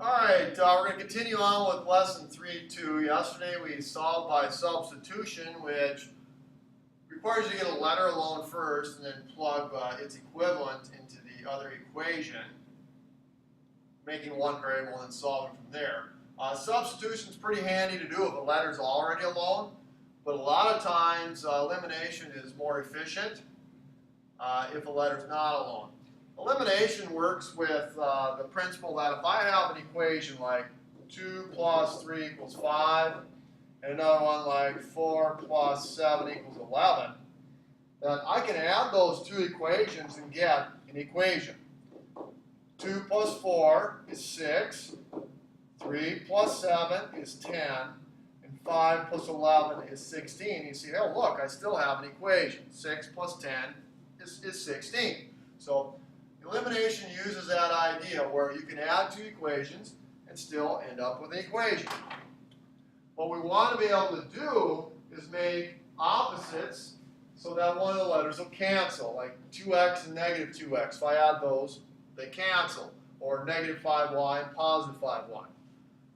Alright, we're going to continue on with lesson 3.2. Yesterday we solved by substitution, which requires you to get a letter alone first and then plug its equivalent into the other equation, making one variable and solving from there. Substitution is pretty handy to do if a letter is already alone, but a lot of times elimination is more efficient if a letter is not alone. Elimination works with the principle that if I have an equation like 2 plus 3 equals 5, and another one like 4 plus 7 equals 11, then I can add those two equations and get an equation. 2 plus 4 is 6, 3 plus 7 is 10, and 5 plus 11 is 16. You see, oh look, I still have an equation. 6 plus 10 is 16. So elimination uses that idea where you can add two equations and still end up with an equation. What we want to be able to do is make opposites so that one of the letters will cancel, like 2x and negative 2x. If I add those, they cancel, or negative 5y and positive 5y.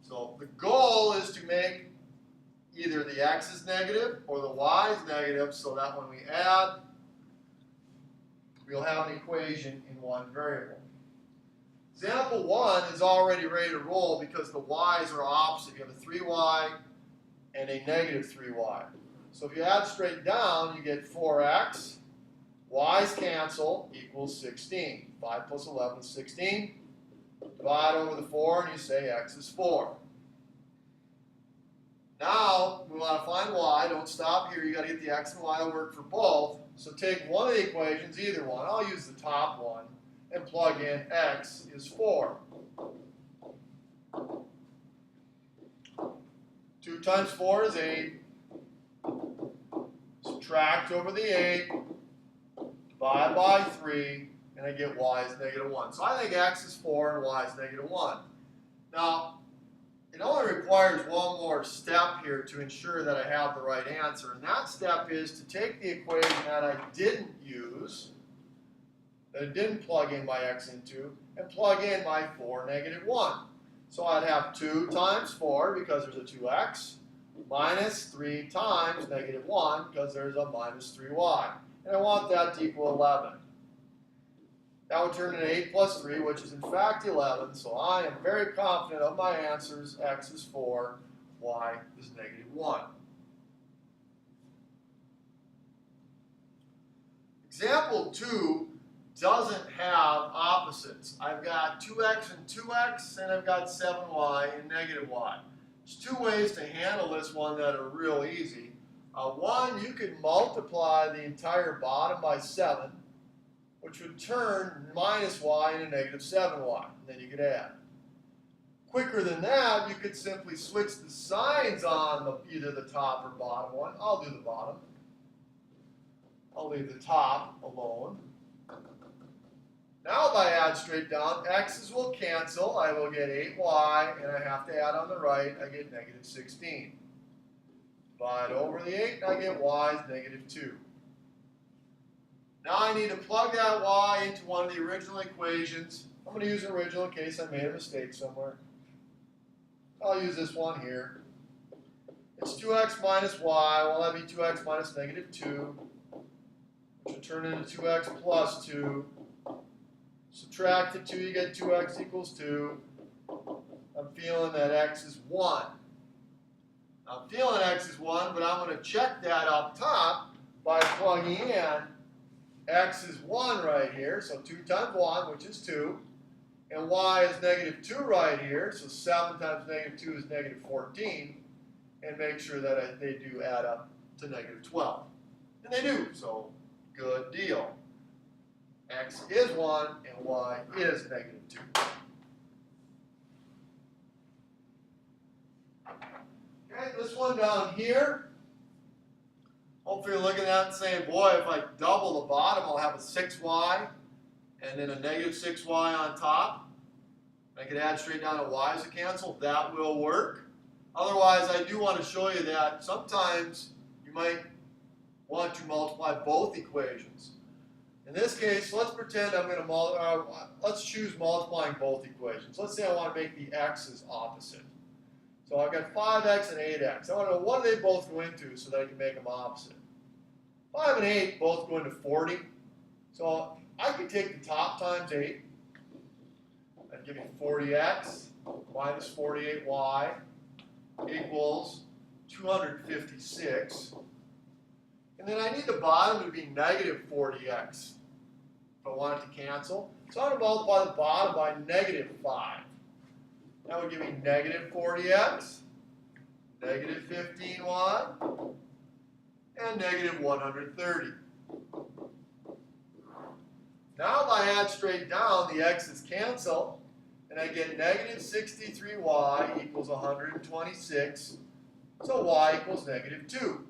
So the goal is to make either the x is negative or the y is negative so that when we add, we'll have an equation in one variable. Example 1 is already ready to roll because the y's are opposite. You have a 3y and a negative 3y. So if you add straight down, you get 4x, y's cancel, equals 16. 5 plus 11 is 16. Divide over the 4 and you say x is 4. Now, we want to find y. Don't stop here. You've got to get the x and y to work for both. So take one of the equations, either one. I'll use the top one, and plug in x is 4. 2 times 4 is 8. Subtract over the 8. Divide by 3. And I get y is negative 1. So I think x is 4 and y is negative 1. Now, it only requires one more step here to ensure that I have the right answer. And that step is to take the equation that I didn't use, that I didn't plug in my x into, and plug in my 4, negative 1. So I'd have 2 times 4, because there's a 2x, minus 3 times negative 1, because there's a minus 3y. And I want that to equal 11. That would turn into 8 plus 3, which is in fact 11. So I am very confident of my answers. X is 4, y is negative 1. Example 2 doesn't have opposites. I've got 2x and 2x, and I've got 7y and negative y. There's two ways to handle this one that are real easy. One, you could multiply the entire bottom by 7, which would turn minus y into negative 7y. And then you could add. Quicker than that, you could simply switch the signs on either the top or bottom one. I'll do the bottom. I'll leave the top alone. Now if I add straight down, x's will cancel. I will get 8y, and I have to add on the right. I get negative 16. Divide over the 8, and I get y is negative 2. Now I need to plug that y into one of the original equations. I'm going to use an original in case I made a mistake somewhere. I'll use this one here. It's 2x minus y. Well, that'd be 2x minus negative 2, which will turn into 2x plus 2. Subtract the 2, you get 2x equals 2. I'm feeling that x is 1. I'm feeling x is 1, but I'm going to check that up top by plugging in x is 1 right here, so 2 times 1, which is 2. And y is negative 2 right here, so 7 times negative 2 is negative 14. And make sure that they do add up to negative 12. And they do, so good deal. X is 1 and y is negative 2. Okay, this one down here. Hopefully you're looking at that and saying, boy, if I double the bottom, I'll have a 6y and then a negative 6y on top. I could add straight down to y as a cancel. That will work. Otherwise, I do want to show you that sometimes you might want to multiply both equations. In this case, let's pretend I'm going to let's choose multiplying both equations. Let's say I want to make the x's opposite. So I've got 5x and 8x. I want to know what do they both go into so that I can make them opposite. 5 and 8 both go into 40. So I can take the top times 8. That'd give me 40x minus 48y equals 256. And then I need the bottom to be negative 40x if I want it to cancel. So I'm going to multiply the bottom by negative 5. That would give me negative 40x, negative 15y, and negative 130. Now if I add straight down, the x's cancel, and I get negative 63y equals 126, so y equals negative 2.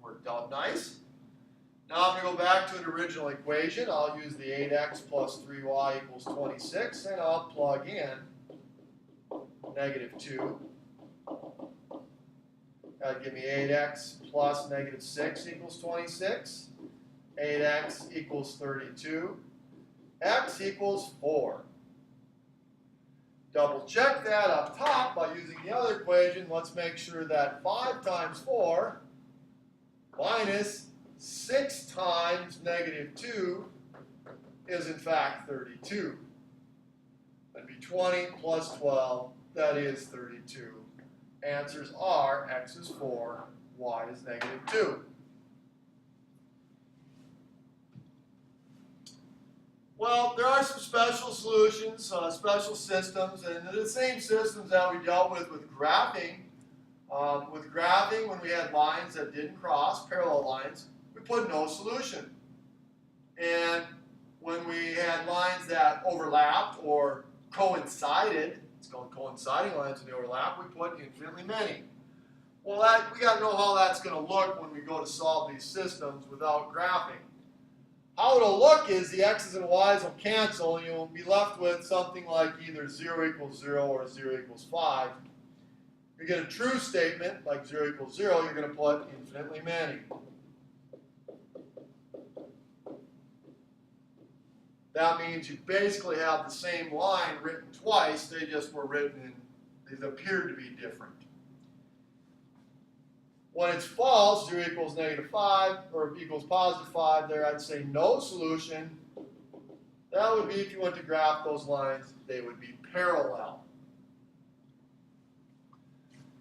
Worked out nice. Now I'm going to go back to an original equation. I'll use the 8x plus 3y equals 26, and I'll plug in negative 2. That would give me 8x plus negative 6 equals 26. 8x equals 32. X equals 4. Double check that up top by using the other equation. Let's make sure that 5 times 4 minus 6 times negative 2 is in fact 32. That'd be 20 plus 12, that is 32. Answers are x is 4, y is negative 2. Well, there are some special solutions, special systems, and they're the same systems that we dealt with graphing. With graphing, when we had lines that didn't cross, parallel lines, we put no solution. And when we had lines that overlapped or coincided, it's called coinciding lines when they overlap, we put infinitely many. Well, we got to know how that's going to look when we go to solve these systems without graphing. How it'll look is the x's and y's will cancel, and you'll be left with something like either 0 equals 0 or 0 equals 5. If you get a true statement, like 0 equals 0, you're going to put infinitely many. That means you basically have the same line written twice, they just were written in, they appeared to be different. When it's false, 0 equals negative 5, or equals positive 5, there I'd say no solution. That would be, if you went to graph those lines, they would be parallel.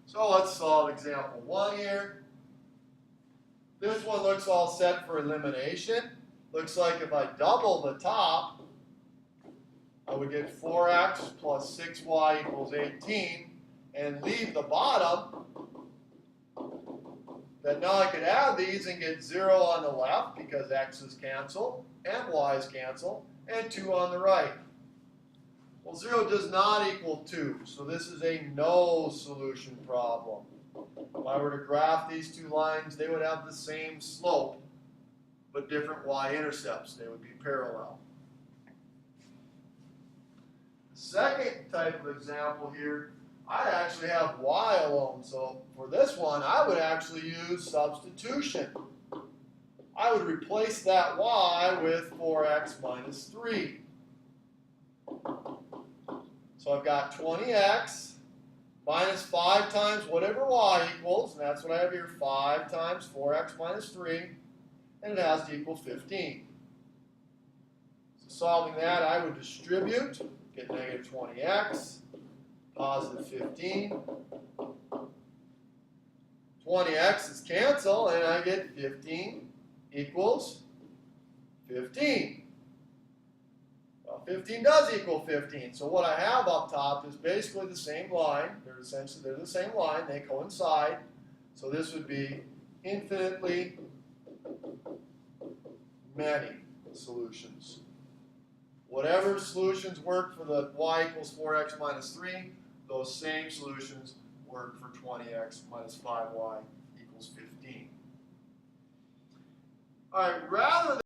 So let's solve example 1 here. This one looks all set for elimination. Looks like if I double the top, I would get 4x plus 6y equals 18, and leave the bottom. Then now I could add these and get 0 on the left because x's cancel and y's cancel, and 2 on the right. Well, 0 does not equal 2, so this is a no solution problem. If I were to graph these two lines, they would have the same slope, but different y-intercepts. They would be parallel. The second type of example here, I actually have y alone. So for this one, I would actually use substitution. I would replace that y with 4x minus 3. So I've got 20x minus 5 times whatever y equals, and that's what I have here, 5 times 4x minus 3, and it has to equal 15. So solving that, I would distribute, get negative 20x, positive 15. 20x's cancel, and I get 15 equals 15. Well, 15 does equal 15. So what I have up top is basically the same line. They're the same line. They coincide. So this would be infinitely many solutions. Whatever solutions work for the y equals 4x minus 3, those same solutions work for 20x minus 5y equals 15. All right, rather than